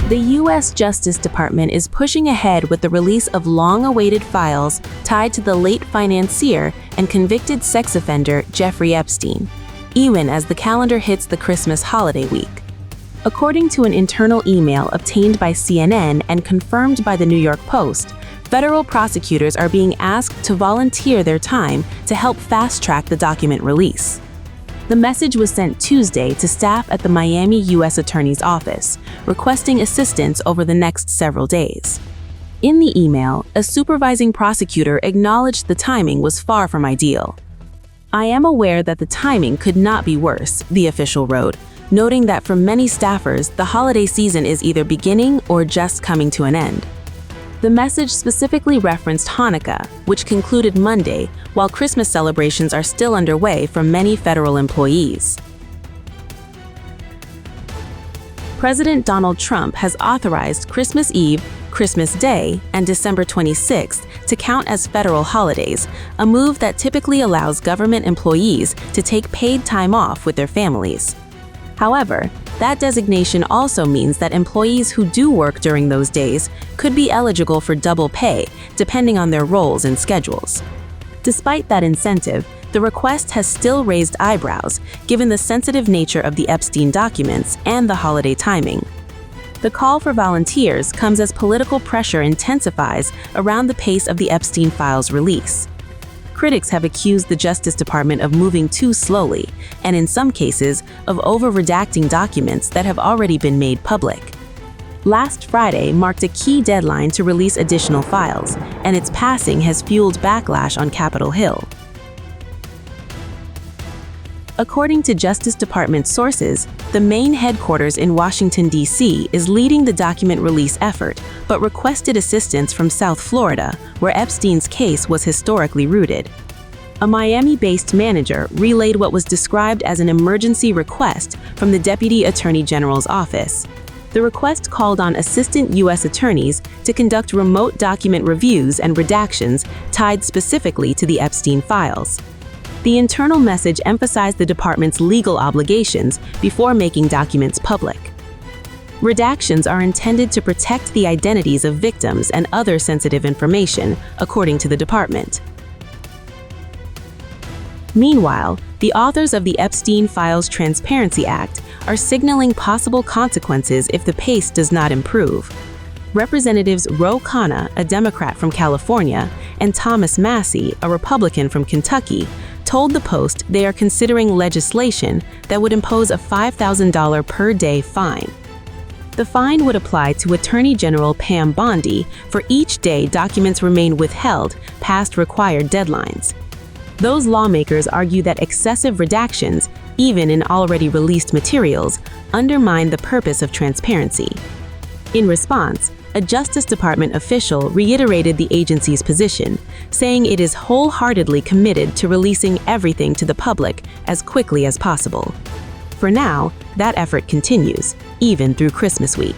The U.S. Justice Department is pushing ahead with the release of long-awaited files tied to the late financier and convicted sex offender Jeffrey Epstein, even as the calendar hits the Christmas holiday week. According to an internal email obtained by CNN and confirmed by the New York Post, federal prosecutors are being asked to volunteer their time to help fast-track the document release. The message was sent Tuesday to staff at the Miami U.S. Attorney's Office, requesting assistance over the next several days. In the email, a supervising prosecutor acknowledged the timing was far from ideal. "I am aware that the timing could not be worse," the official wrote, noting that for many staffers, the holiday season is either beginning or just coming to an end. The message specifically referenced Hanukkah, which concluded Monday, while Christmas celebrations are still underway for many federal employees. President Donald Trump has authorized Christmas Eve, Christmas Day, and December 26th to count as federal holidays, a move that typically allows government employees to take paid time off with their families. However, that designation also means that employees who do work during those days could be eligible for double pay, depending on their roles and schedules. Despite that incentive, the request has still raised eyebrows, given the sensitive nature of the Epstein documents and the holiday timing. The call for volunteers comes as political pressure intensifies around the pace of the Epstein files release. Critics have accused the Justice Department of moving too slowly, and in some cases, of over-redacting documents that have already been made public. Last Friday marked a key deadline to release additional files, and its passing has fueled backlash on Capitol Hill. According to Justice Department sources, the main headquarters in Washington, D.C. is leading the document release effort, but requested assistance from South Florida, where Epstein's case was historically rooted. A Miami-based manager relayed what was described as an emergency request from the Deputy Attorney General's office. The request called on assistant U.S. attorneys to conduct remote document reviews and redactions tied specifically to the Epstein files. The internal message emphasized the department's legal obligations before making documents public. Redactions are intended to protect the identities of victims and other sensitive information, according to the department. Meanwhile, the authors of the Epstein Files Transparency Act are signaling possible consequences if the pace does not improve. Representatives Ro Khanna, a Democrat from California, and Thomas Massie, a Republican from Kentucky, told the Post they are considering legislation that would impose a $5,000 per day fine. The fine would apply to Attorney General Pam Bondi for each day documents remain withheld past required deadlines. Those lawmakers argue that excessive redactions, even in already released materials, undermine the purpose of transparency. In response, a Justice Department official reiterated the agency's position, saying it is wholeheartedly committed to releasing everything to the public as quickly as possible. For now, that effort continues, even through Christmas week.